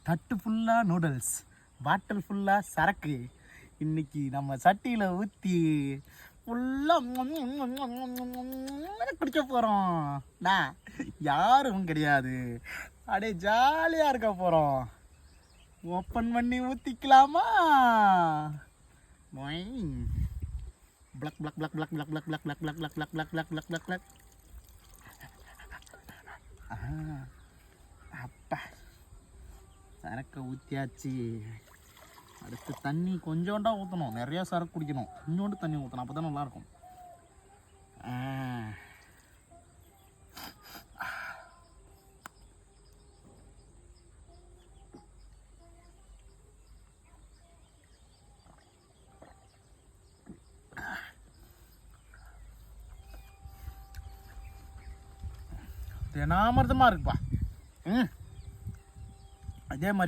தட்டு ஃபுல்லாக நூடுல்ஸ், பாட்டில் ஃபுல்லாக சரக்கு. இன்னைக்கு நம்ம சட்டியில் ஊற்றி ஃபுல்லாக குடிக்க போகிறோம். நான் யாரும் கிடையாது, அப்படியே ஜாலியாக இருக்க போகிறோம். ஓப்பன் பண்ணி ஊற்றிக்கலாமா? பிளக் பிளக் பிளக் பிளக் பிளக் பிளக் பிளக் பிளக் பிளக் பிளக் பிளக் பிளக் பிளக் பிளக் பிளக். அப்பா, சரக்கை ஊற்றியாச்சு. அடுத்து தண்ணி கொஞ்சோண்டா ஊற்றணும், நிறையா சரக்கு குடிக்கணும். கொஞ்சோண்டு தண்ணி ஊற்றணும், அப்போ தான் நல்லாயிருக்கும். தினாமிரதமாக இருக்குப்பா. அதே மாதிரி